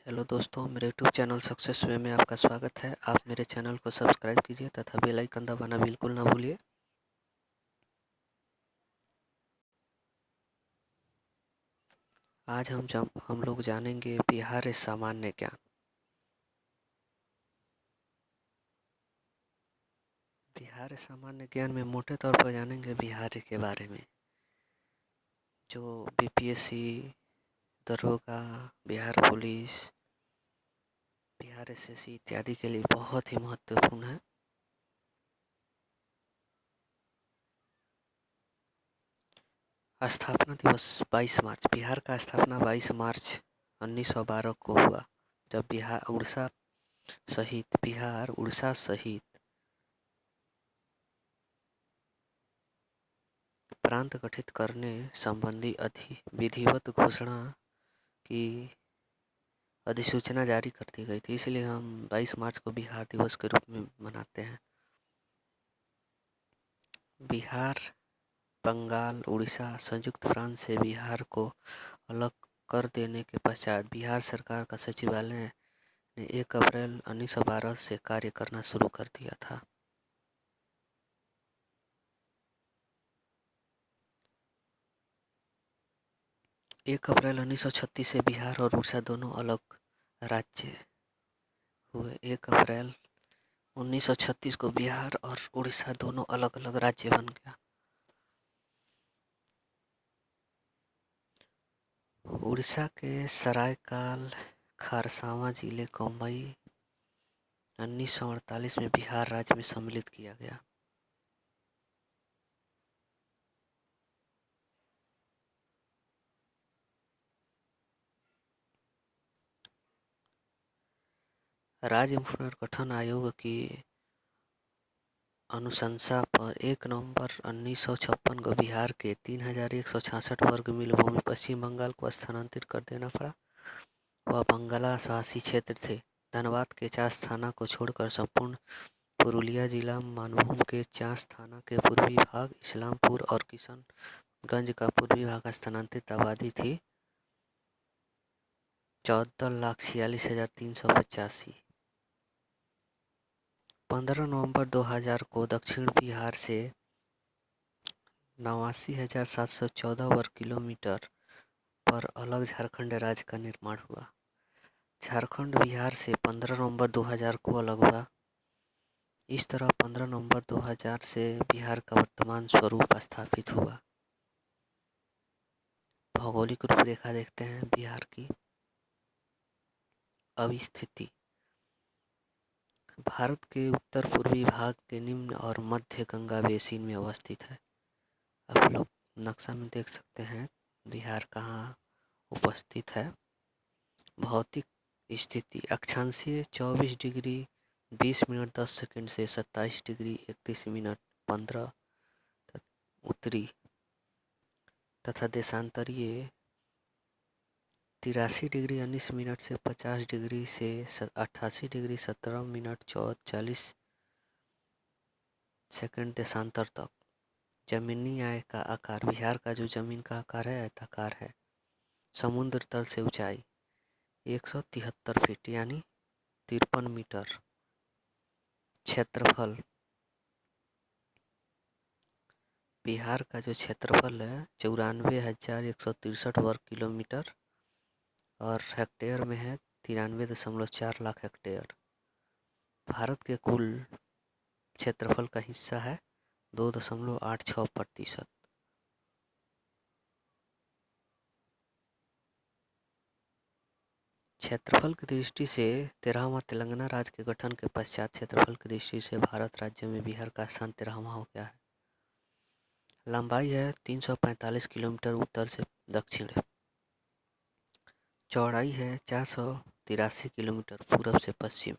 Hello दोस्तों, मेरे YouTube channel success वे में आपका स्वागत है। आप मेरे चैनल को सब्सक्राइब कीजिए तथा बेल आइकन दबाना बिल्कुल ना भूलिए। आज हम लोग जानेंगे बिहार सामान्य ज्ञान। बिहार सामान्य ज्ञान में मोटे तौर पर जानेंगे बिहार के बारे में, जो बीपीएससी, दरोगा, बिहार पुलिस, बिहार एसएससी इत्यादि के लिए बहुत ही महत्वपूर्ण है। स्थापना दिवस 22 मार्च। बिहार का स्थापना 22 मार्च 1912 को हुआ, जब बिहार उड़ीसा सहित प्रांत गठित करने संबंधी विधिवत घोषणा की अधिसूचना जारी कर दी गई थी। इसलिए हम 22 मार्च को बिहार दिवस के रूप में मनाते हैं। बिहार, बंगाल, उड़ीसा संयुक्त प्रांत से बिहार को अलग कर देने के पश्चात बिहार सरकार का सचिवालय ने 1 अप्रैल 1912 से कार्य करना शुरू कर दिया था। एक अप्रैल 1936 से बिहार और उड़ीसा दोनों अलग राज्य हुए। 1 अप्रैल 1936 को बिहार और उड़ीसा दोनों अलग अलग राज्य बन गया। उड़ीसा के सरायकाल खारसावां जिले को मई 1948 में बिहार राज्य में सम्मिलित किया गया। राज्य पुनर्गठन आयोग की अनुशंसा पर 1 नवंबर 1956 को बिहार के 3166 वर्ग मील भूमि पश्चिम बंगाल को स्थानांतरित कर देना पड़ा। वह बंगालाभासी क्षेत्र थे। धनबाद के चास थाना को छोड़कर संपूर्ण पुरुलिया जिला, मानभूम के चास थाना के पूर्वी भाग, इस्लामपुर और किशनगंज का पूर्वी भाग स्थानांतरित आबादी थी 14,46,385। 15 नवंबर 2000 को दक्षिण बिहार से 89,714 वर्ग किलोमीटर पर अलग झारखंड राज्य का निर्माण हुआ। झारखंड बिहार से 15 नवंबर 2000 को अलग हुआ। इस तरह 15 नवंबर 2000 से बिहार का वर्तमान स्वरूप स्थापित हुआ। भौगोलिक रूपरेखा देखते हैं बिहार की। अवस्थिति भारत के उत्तर पूर्वी भाग के निम्न और मध्य गंगा बेसिन में अवस्थित है। आप लोग नक्शा में देख सकते हैं बिहार कहाँ उपस्थित है। भौतिक स्थिति अक्षांशीय 24 डिग्री 20 मिनट 10 सेकंड से 27 डिग्री 31 मिनट 15 उत्तरी तथा देशांतरीय 83 डिग्री 19 मिनट से 50 डिग्री से 88 डिग्री 17 मिनट 40 सेकंड देशांतर तक। जमीनी आय का आकार बिहार का जो जमीन का आकार है आयताकार है। समुद्र तल से ऊंचाई 173 फीट यानी 53 मीटर। क्षेत्रफल बिहार का जो क्षेत्रफल है 94,163 वर्ग किलोमीटर और हेक्टेयर में है 93.4 लाख हेक्टेयर। भारत के कुल क्षेत्रफल का हिस्सा है 2.86%। क्षेत्रफल की दृष्टि से 13वां तेलंगाना राज्य के गठन के पश्चात क्षेत्रफल की दृष्टि से भारत राज्य में बिहार का स्थान 13वां हो गया है। लंबाई है 345 किलोमीटर उत्तर से दक्षिण। चौड़ाई है 483 किलोमीटर पूरब से पश्चिम।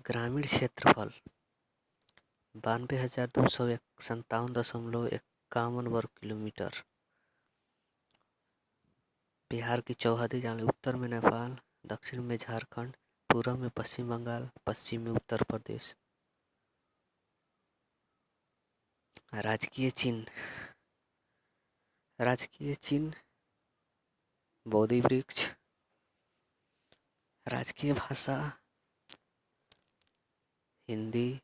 ग्रामीण क्षेत्रफल 92,257.51 वर्ग किलोमीटर। बिहार की चौहदी जान उत्तर में नेपाल, दक्षिण में झारखंड, पूर्व में पश्चिम बंगाल, पश्चिम में उत्तर प्रदेश। राजकीय चिन्ह बोधि वृक्ष, राजकीय भाषा हिंदी।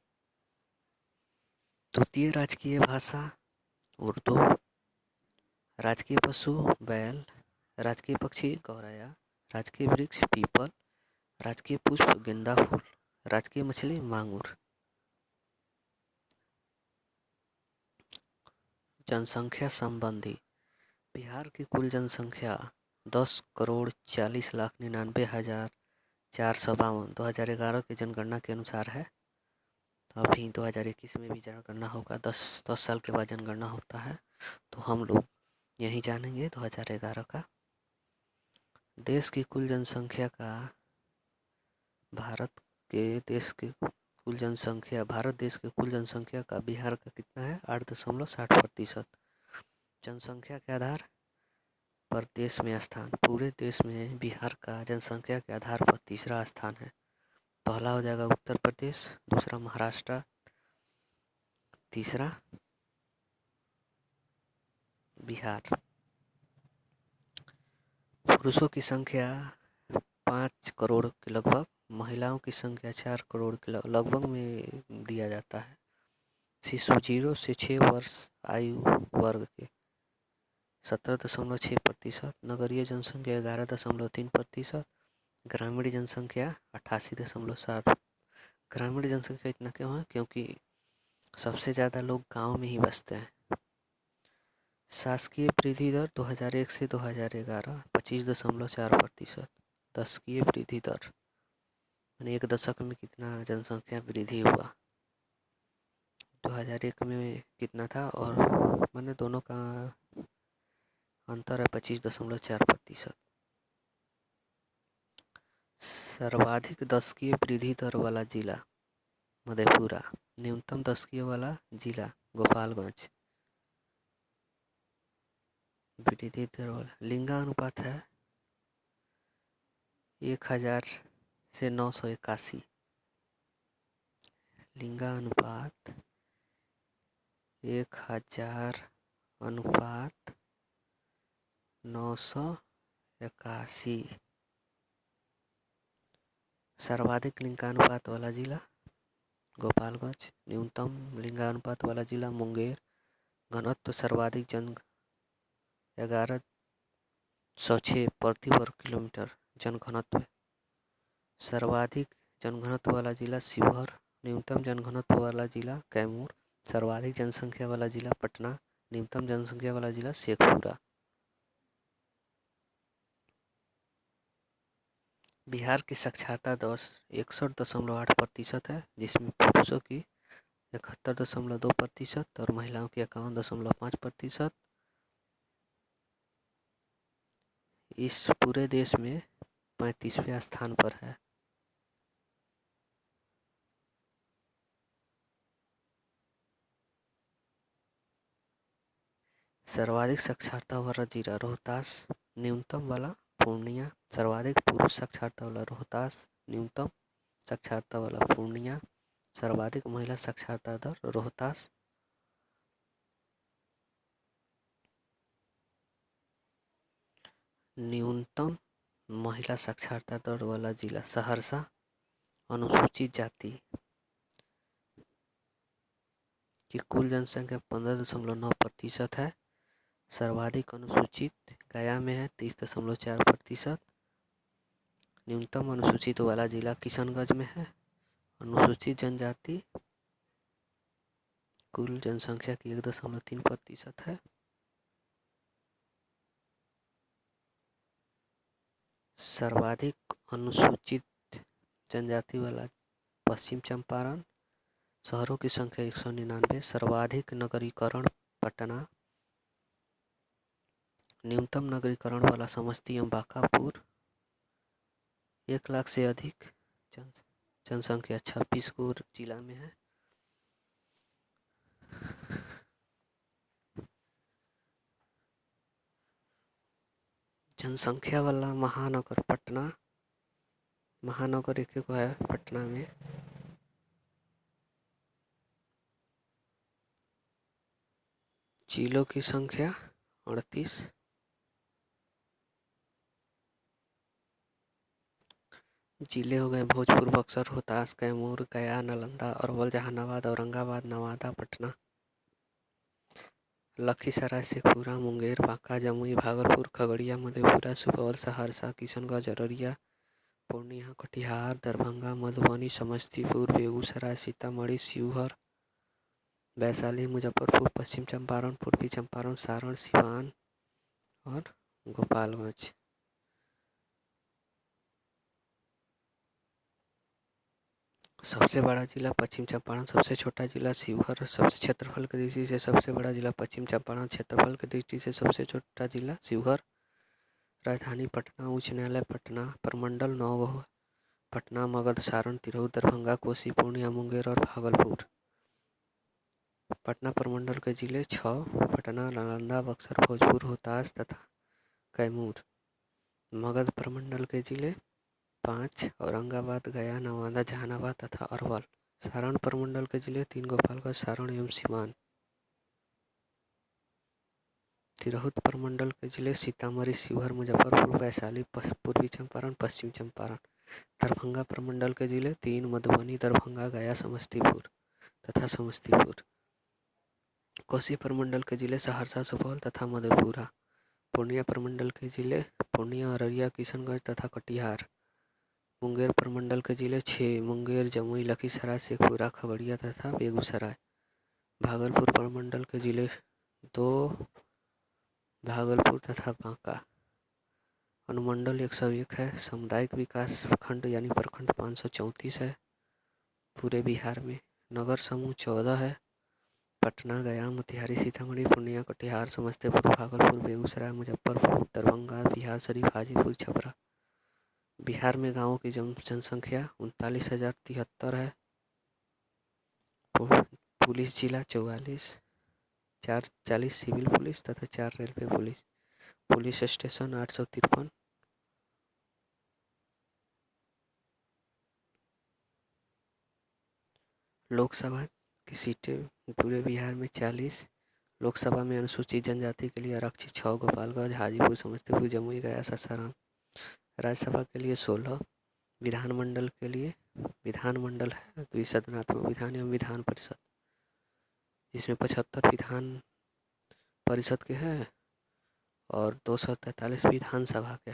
द्वितीय राजकीय भाषा उर्दू। राजकीय पशु बैल। राजकीय पक्षी गौरैया। राजकीय वृक्ष पीपल। राजकीय पुष्प गेंदा फूल। राजकीय मछली मांगुर। जनसंख्या संबंधी बिहार की कुल जनसंख्या 10,40,99,452 2011 की जनगणना के अनुसार है। अभी 2021 में भी जनगणना होगा, 10 साल के बाद जनगणना होता है, तो हम लोग यही जानेंगे 2011 का। देश की कुल जनसंख्या का भारत देश के कुल जनसंख्या का बिहार का कितना है? 8.60%। जनसंख्या के आधार पर देश में स्थान, पूरे देश में बिहार का जनसंख्या के आधार पर तीसरा स्थान है। पहला हो जाएगा उत्तर प्रदेश, दूसरा महाराष्ट्र, तीसरा बिहार। पुरुषों की संख्या 5 करोड़ के लगभग, महिलाओं की संख्या 4 करोड़ के लगभग में दिया जाता है। शिशु 0 से 6 वर्ष आयु वर्ग के 17.6%, नगरीय जनसंख्या 11.3%, ग्रामीण जनसंख्या 88.7। ग्रामीण जनसंख्या इतना क्यों है? क्योंकि सबसे ज़्यादा लोग गांव में ही बसते हैं। शासकीय वृद्धि दर 2001 से 2011 25.4%। दशकीय वृद्धि दर यानी एक दशक में कितना जनसंख्या वृद्धि हुआ। 2001 में कितना था और मैंने दोनों का अंतर है 25.4%। सर्वाधिक दशकीय वृद्धि दर वाला जिला मधेपुरा। न्यूनतम दशकीय वाला जिला गोपालगंज। वृद्धि दर वाला लिंगानुपात है 1000 से 981। लिंगानुपात 1000 अनुपात 981। सर्वाधिक लिंगानुपात वाला जिला गोपालगंज। न्यूनतम लिंगानुपात वाला जिला मुंगेर। घनत्व सर्वाधिक 1106 प्रति वर्ग किलोमीटर जनघनत्व। सर्वाधिक जनघनत्व वाला जिला शिवहर। न्यूनतम जनघनत्व वाला जिला कैमूर। सर्वाधिक जनसंख्या वाला जिला पटना। न्यूनतम जनसंख्या वाला जिला शेखपुरा। बिहार की साक्षरता दर 61.8% है, जिसमें पुरुषों की 71.2% और महिलाओं की 51.5%। इस पूरे देश में 35वें स्थान पर है। सर्वाधिक साक्षरता वाला जिला रोहतास। न्यूनतम वाला पूर्णिया। सर्वाधिक पुरुष साक्षरता वाला रोहतास। न्यूनतम साक्षरता वाला पूर्णिया। सर्वाधिक महिला साक्षरता दर रोहतास। न्यूनतम महिला साक्षरता दर वाला जिला सहरसा। अनुसूचित जाति की कुल जनसंख्या 15.9% है। सर्वाधिक अनुसूचित गया में है 30.4%। न्यूनतम अनुसूचित वाला जिला किशनगंज में है। अनुसूचित जनजाति कुल जनसंख्या की 1.3% है। सर्वाधिक अनुसूचित जनजाति वाला पश्चिम चंपारण। शहरों की संख्या 199। सर्वाधिक नगरीकरण पटना। न्यूनतम नगरीकरण वाला समस्ती बांकापुर। 1 लाख से अधिक जनसंख्या 26 को जिला में है। जनसंख्या वाला महानगर पटना। महानगर एक को है पटना में। जिलों की संख्या 38। जिले हो गए भोजपुर, बक्सर, रोहतास, कैमूर, गया, नालंदा, अरवल, जहानाबाद, औरंगाबाद, नवादा, पटना, लखीसराय, शेखपुरा, मुंगेर, बांका, जमुई, भागलपुर, खगड़िया, मधेपुरा, सुपौल, सहरसा, किशनगंज, अररिया, पूर्णिया, कटिहार, दरभंगा, मधुबनी, समस्तीपुर, बेगूसराय, सीतामढ़ी, शिवहर, वैशाली, मुजफ्फरपुर, पश्चिम चंपारण, पूर्वी चंपारण, सारण, सिवान और गोपालगंज। सबसे बड़ा जिला पश्चिम चंपारण, सबसे छोटा जिला शिवहर, सबसे क्षेत्रफल की दृष्टि से सबसे बड़ा जिला पश्चिम चंपारण, क्षेत्रफल की दृष्टि से सबसे छोटा जिला शिवहर, राजधानी पटना, उच्च न्यायालय पटना, प्रमंडल 9 पटना, मगध, सारण, तिरहुत, दरभंगा, कोसी, पूर्णिया, मुंगेर और भागलपुर। पटना प्रमंडल के जिले 6, पटना, नालंदा, बक्सर, भोजपुर, रोहतास तथा कैमूर। मगध प्रमंडल के जिले 5, औरंगाबाद, गया, नवादा, जहानाबाद तथा अरवल। सारण प्रमंडल के जिले 3, गोपालगंज, सारण एवं सिवान। तिरहुत प्रमंडल के जिले सीतामढ़ी, शिवहर, मुजफ्फरपुर, वैशाली, पूर्वी चंपारण, पश्चिम चंपारण। दरभंगा प्रमंडल के जिले 3, मधुबनी, दरभंगा, गया, समस्तीपुर तथा समस्तीपुर। कोसी प्रमंडल के जिले सहरसा, सुपौल तथा मधेपुरा। पूर्णिया प्रमंडल के जिले पूर्णिया, अररिया, किशनगंज तथा कटिहार। मुंगेर प्रमंडल के जिले 6, मुंगेर, जमुई, लखीसराय, शेखपुरा, खगड़िया तथा बेगूसराय। भागलपुर प्रमंडल के जिले 2, भागलपुर तथा बांका। अनुमंडल 101 है। सामुदायिक विकास खंड यानी प्रखंड 534 है पूरे बिहार में। नगर समूह 14 है। पटना, गया, मोतिहारी, सीतामढ़ी, पूर्णिया, कटिहार, समस्तीपुर, भागलपुर, बेगूसराय, मुजफ्फरपुर, दरभंगा, बिहार शरीफ, हाजीपुर, छपरा। बिहार में गाँवों की जनसंख्या 39,073 है। पुलिस जिला 44, 40 सिविल पुलिस तथा 4 railway police. Police station 853। Lok Sabha की सीटें पूरे बिहार में 40। लोकसभा में अनुसूचित जनजाति के लिए आरक्षित 6, गोपालगंज, हाजीपुर, समस्तीपुर, जमुई, गया, सासाराम। राज्यसभा के लिए 16। विधानमंडल के लिए विधानमंडल है द्विसदनात्मक विधान एवं विधान परिषद, जिसमें 75 विधान परिषद के हैं और 243 विधानसभा के।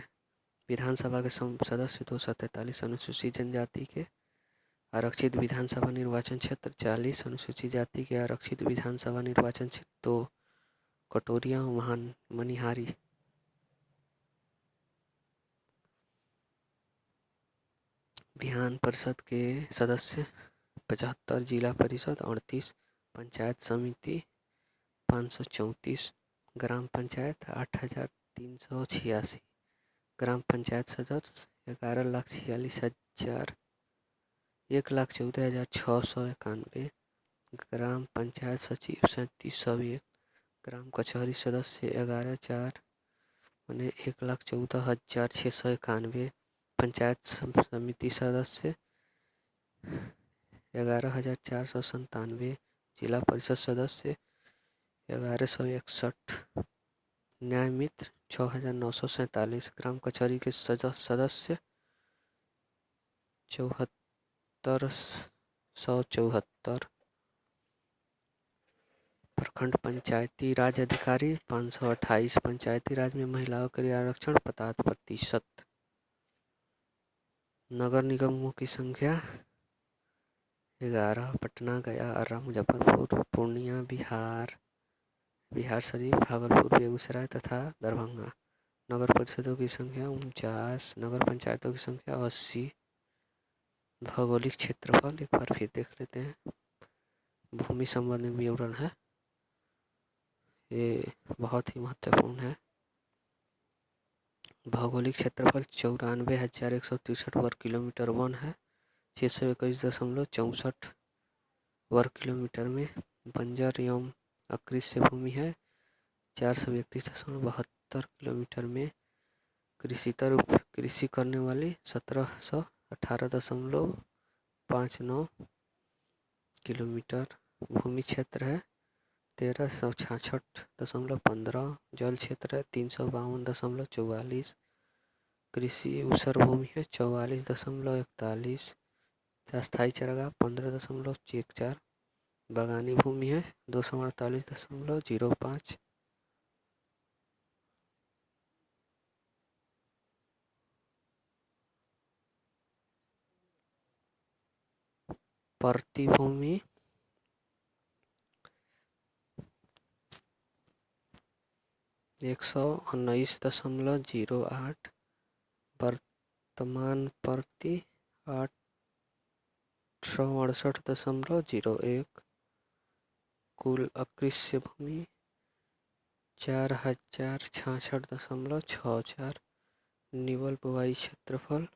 विधानसभा के सदस्य 243 अनुसूचित जनजाति के। आरक्षित विधानसभा निर्वाचन क्षेत्र 40, अनुसूचित जाति के आरक्षित विधानसभा निर्वाचन क्षेत्र 2, कटोरिया, मनिहारी। विधान परिषद के सदस्य 75, जिला परिषद 38, पंचायत समिति 534, ग्राम पंचायत 8,386, ग्राम पंचायत सदस्य 11,46,000, 1,14,691, ग्राम पंचायत सचिव 3701, ग्राम कचहरी सदस्य 11,4 मैंने 1,14,691, पंचायत समिति सदस्य 11,497, जिला परिषद सदस्य 1,161, न्याय मित्र 6,947, ग्राम कचहरी के सदस्य 74,174, प्रखंड पंचायती राज अधिकारी 528, पंचायती राज में महिलाओं के लिए आरक्षण 50%। नगर निगमों की संख्या 11, पटना, गया, आरा, मुजफ्फरपुर, पूर्णिया, बिहार शरीफ, भागलपुर, बेगूसराय तथा दरभंगा। नगर परिषदों की संख्या 49, नगर पंचायतों की संख्या 80। भौगोलिक क्षेत्रफल एक बार फिर देख लेते हैं। भूमि संबंधी विवरण है, ये बहुत ही महत्वपूर्ण है। भौगोलिक क्षेत्रफल 94,163 वर्ग किलोमीटर वन है। 621.64 वर्ग किलोमीटर में बंजर एवं अकृषि भूमि है। 431.72 किलोमीटर में कृषि करने वाली 1718.59 किलोमीटर भूमि क्षेत्र है। 1366.15 जल क्षेत्र है। 352.44 कृषि ऊसर भूमि है 44.41, अस्थायी चारागाह 15.14, बागानी भूमि है 248.05, प्रति भूमि 119.08, वर्तमान प्रति 868.01, कुल अकृषि भूमि 4066.64, निवल बुवाई क्षेत्रफल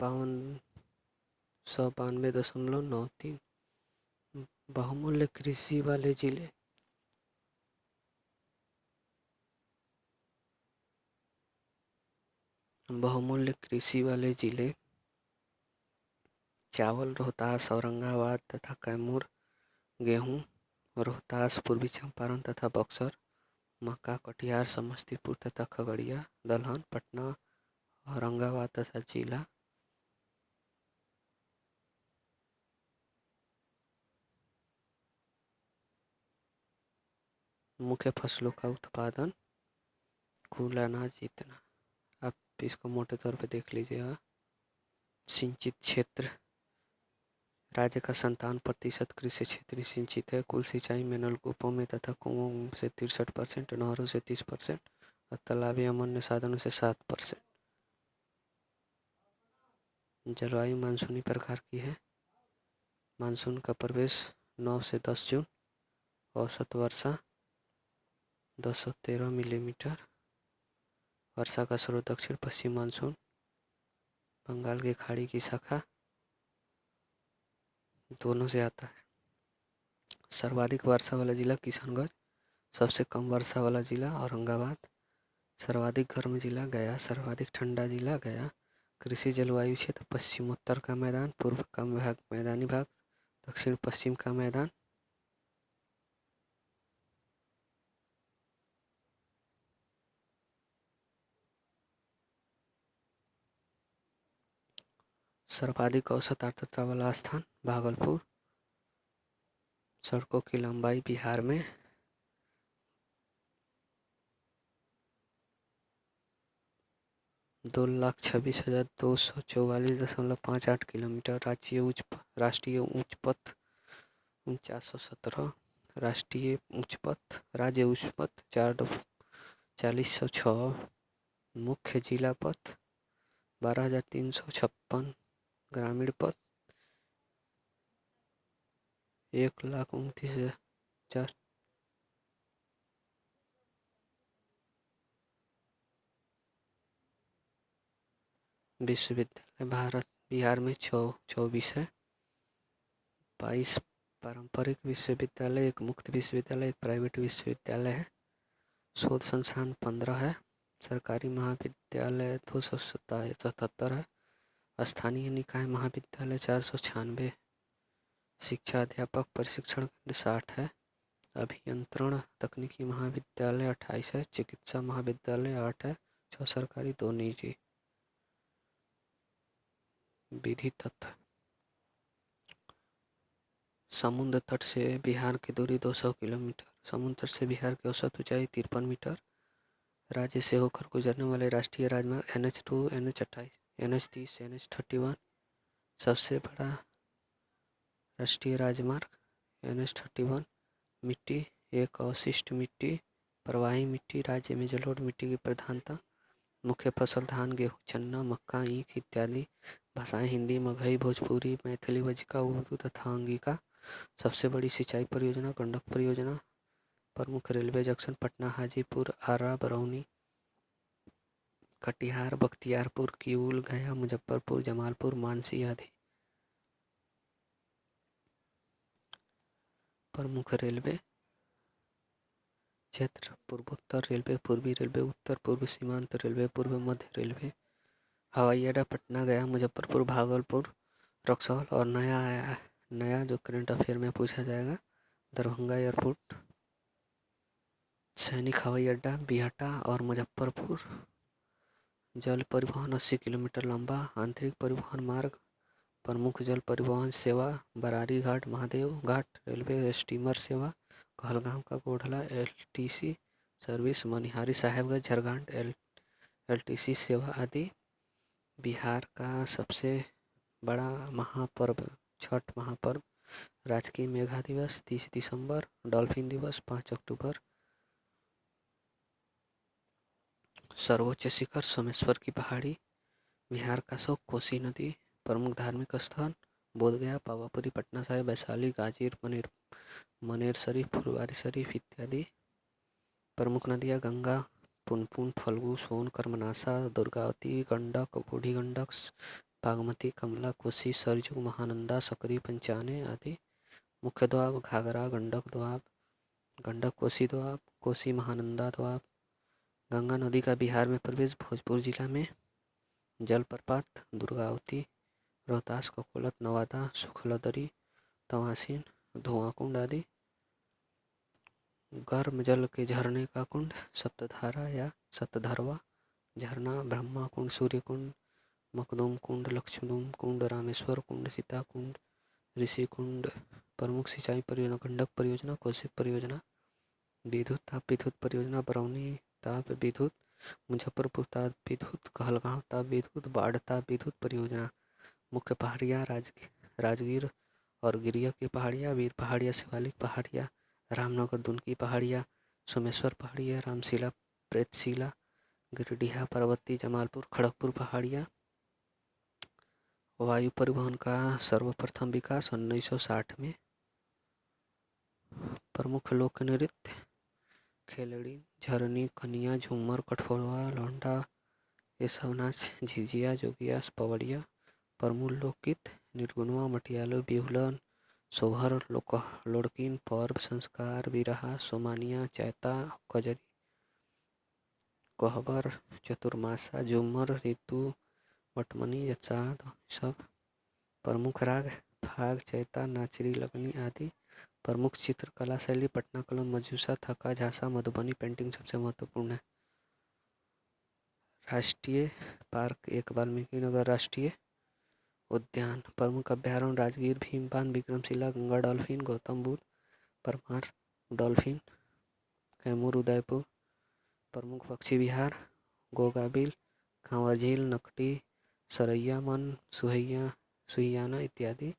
5292.93। बहुमूल्य कृषि वाले जिले चावल रोहतास, औरंगाबाद तथा कैमूर, गेहूं रोहतास, पूर्वी चंपारण तथा बक्सर, मक्का कटिहार, समस्तीपुर तथा खगड़िया, दलहन पटना, औरंगाबाद तथा जिला। मुख्य फसलों का उत्पादन, कुल अनाज इतना। आप इसको मोटे तौर पे देख लीजिएगा। सिंचित क्षेत्र, राज्य का 57% कृषि क्षेत्र सिंचित है। कुल सिंचाई में नलकूपों में तथा कुओं से 63%, नहरों से 30% और तालाबी अन्य साधनों से 7%। जलवायु मानसूनी प्रकार की है। मानसून का प्रवेश 9 से 10 जून, औसत वर्षा 213 मिलीमीटर, वर्षा का स्रोत दक्षिण पश्चिम मानसून, बंगाल की खाड़ी की शाखा दोनों से आता है। सर्वाधिक वर्षा वाला जिला किशनगंज, सबसे कम वर्षा वाला जिला औरंगाबाद, सर्वाधिक गर्म जिला गया, सर्वाधिक ठंडा जिला गया। कृषि जलवायु क्षेत्र पश्चिमोत्तर का मैदान, पूर्व का भाग मैदानी भाग, दक्षिण पश्चिम का मैदान। सर्वाधिक औसत आर्द्रता वाला स्थान भागलपुर। सड़कों की लंबाई बिहार में 2,26,244.58 किलोमीटर। राष्ट्रीय उच्च पथ 4917, राज्य उच्च पथ 4006, मुख्य जिला पथ 12,356, ग्रामीण पथ 1,29,000। विश्वविद्यालय भारत बिहार में 24 है। 22 पारंपरिक विश्वविद्यालय, एक मुक्त विश्वविद्यालय, एक प्राइवेट विश्वविद्यालय है। शोध संस्थान 15 है। सरकारी महाविद्यालय 277 है। स्थानीय निकाय महाविद्यालय 496। शिक्षा अध्यापक प्रशिक्षण केंद्र 60 है। अभियंत्रण तकनीकी महाविद्यालय 28 है। चिकित्सा महाविद्यालय 8 है, 6 सरकारी 2 निजी। विधि तत्व, समुद्र तट से बिहार की दूरी 200 किलोमीटर। समुद्र तट से बिहार की औसत ऊंचाई 53 मीटर। राज्य से होकर गुजरने वाले राष्ट्रीय राजमार्ग NH2, NH28, NH30, NH31। सबसे बड़ा राष्ट्रीय राजमार्ग NH31। मिट्टी, एक अवशिष्ट मिट्टी, प्रवाही मिट्टी। राज्य में जलोढ़ मिट्टी की प्रधानता। मुख्य फसल धान, गेहूँ, चना, मक्का, ईख इत्यादि। भाषाएं हिंदी, मगही, भोजपुरी, मैथिली, वज्जिका, उर्दू तथा अंगिका। सबसे बड़ी सिंचाई परियोजना गंडक परियोजना। प्रमुख रेलवे जंक्शन पटना, हाजीपुर, आरा, बरौनी, कटिहार, बख्तियारपुर, किऊल, गया, मुजफ्फरपुर, जमालपुर, मानसी आदि। प्रमुख रेलवे क्षेत्र पूर्वोत्तर रेलवे, पूर्वी रेलवे, उत्तर पूर्व सीमांत रेलवे, पूर्व मध्य रेलवे। हवाई अड्डा पटना, गया, मुजफ्फरपुर, भागलपुर, रक्सौल और नया जो करंट अफेयर में पूछा जाएगा, दरभंगा एयरपोर्ट। सैनिक हवाई अड्डा बिहटा और मुजफ्फरपुर। जल परिवहन 80 किलोमीटर लंबा आंतरिक परिवहन मार्ग। प्रमुख जल परिवहन सेवा बरारी घाट, महादेव घाट, रेलवे स्टीमर सेवा, कहलगांव का Godhla LTC service, Manihari Sahebganj Jharghat LTC सेवा आदि। बिहार का सबसे बड़ा महापर्व छठ महापर्व। राजकीय मेघा दिवस 30 दिसंबर, डॉल्फिन दिवस 5 अक्टूबर। सर्वोच्च शिखर सोमेश्वर की पहाड़ी। बिहार का शोक कोसी नदी। प्रमुख धार्मिक स्थल बोधगया, पावापुरी, पटना साहिब, वैशाली, गाजीर, मनेर शरीफ, फुलवारी शरीफ इत्यादि। प्रमुख नदियाँ गंगा, पुनपुन, फल्गु, सोन, कर्मनाशा, दुर्गावती, गंडक, बूढ़ी गंडक, बागमती, कमला, कोसी, सरयू, महानंदा, सकरी, पंचाने आदि। मुख्य दोआब घाघरा, गंडक दोआब, गंडक कोसी दोआब, कोसी महानंदा दोआब। गंगा नदी का बिहार में प्रवेश भोजपुर जिला में। जलप्रपात दुर्गावती, रोहतास, ककोलत, नवादा, सुखलदरी, तवासीन, धुआंकुंड आदि। गर्म जल के झरने का कुंड सप्तधारा या सप्तधरवा झरना, ब्रह्मा कुंड, सूर्य कुंड, मखदूम कुंड, लक्ष्मणुम कुंड, रामेश्वर कुंड, सीता कुंड, ऋषि कुंड। प्रमुख सिंचाई परियोजना गंडक परियोजना, कोसी परियोजना, विद्युत ताप विद्युत परियोजना, बरौनी ताप विद्युत, मुजफ्फरपुर ताप विद्युत, कहलगांव ताप विद्युत, बाढ़ ताप विद्युत परियोजना। मुख्य पहाड़ियाँ राजगीर और गिरिया की पहाड़ियाँ, वीर पहाड़ियाँ, शिवालिक पहाड़ियाँ, रामनगर दुनकी पहाड़ियाँ, सोमेश्वर पहाड़ियाँ, रामशिला, प्रेतशिला, गिरिडीहा पर्वती, जमालपुर, खड़गपुर पहाड़ियाँ। वायु परिवहन का सर्वप्रथम विकास 1960 में। प्रमुख लोक नृत्य खेलड़ी, झरनी, कनिया, झूमर, कठफोड़वा, लौंडा, ये सब नाच, झिझिया, जोगिया, पवड़िया। प्रमुख लोकगीत निर्गुणवा, मटियालो, बिहुलन, सोहर, लोड़कीन, पर्व, संस्कार, बिरहा, सोमानिया, चैता, कजरी, कोहबर, चतुर्मासा, झूमर, ऋतु, मटमनी, जचार सब। प्रमुख राग फाग, चैता, नाचरी, लगनी आदि। प्रमुख चित्रकला शैली पटना कलम, मजूसा, थका, झांसा, मधुबनी पेंटिंग सबसे महत्वपूर्ण है। राष्ट्रीय पार्क एक वाल्मीकि नगर राष्ट्रीय उद्यान। प्रमुख अभ्यारण्य राजगीर, भीमबांध, विक्रमशिला, गंगा डॉल्फिन, गौतम बुद्ध, परमार डॉल्फिन, कैमूर, उदयपुर। प्रमुख पक्षी विहार गोगाबिल, कांवर झील, नकटी, सरैया मन, सुहियाना इत्यादि।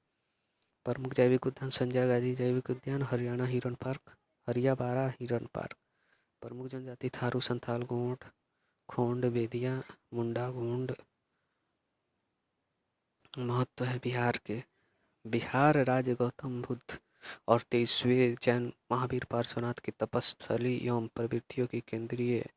प्रमुख जैविक उद्यान संजय गांधी जैविक उद्यान, हरियाणा हिरन पार्क, हरियाबारा हिरन पार्क। प्रमुख जनजाति थारू, संथाल, गोंड, खोंड, बेदिया, मुंडा, गोंड। महत्व है बिहार के। बिहार राज्य गौतम बुद्ध और 23वें जैन महावीर पार्श्वनाथ की तपस्थली एवं प्रवृत्तियों की केंद्रीय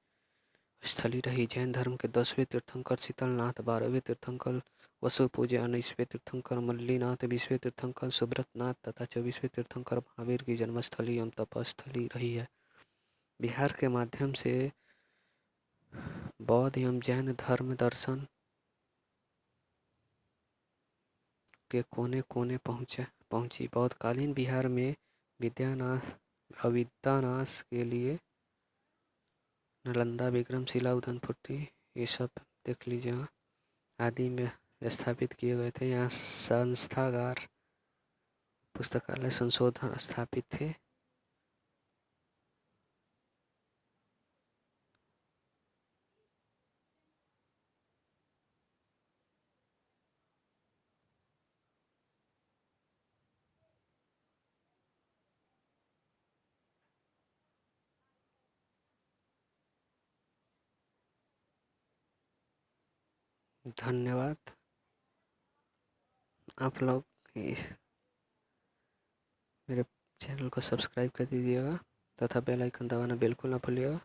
स्थली रही। जैन धर्म के 10वें तीर्थंकर शीतलनाथ, 12वें तीर्थंकर वसुपूज्य, 19वें तीर्थंकर मल्लीनाथ, 20वें तीर्थंकर सुब्रतनाथ तथा 24वें तीर्थंकर महावीर की जन्मस्थली एवं तपस्थली रही है। बिहार के माध्यम से बौद्ध एवं जैन धर्म दर्शन के कोने कोने पहुंची। बौद्धकालीन बिहार में अविद्यानाश के लिए नालंदा, विक्रमशिला, उदयपुर ये सब देख लीजिएगा आदि में स्थापित किए गए थे। यहाँ संस्थागार, पुस्तकालय, संशोधन स्थापित थे। धन्यवाद। आप लोग मेरे चैनल को सब्सक्राइब कर दीजिएगा तथा बेल आइकन दबाना बिल्कुल ना भूलिएगा।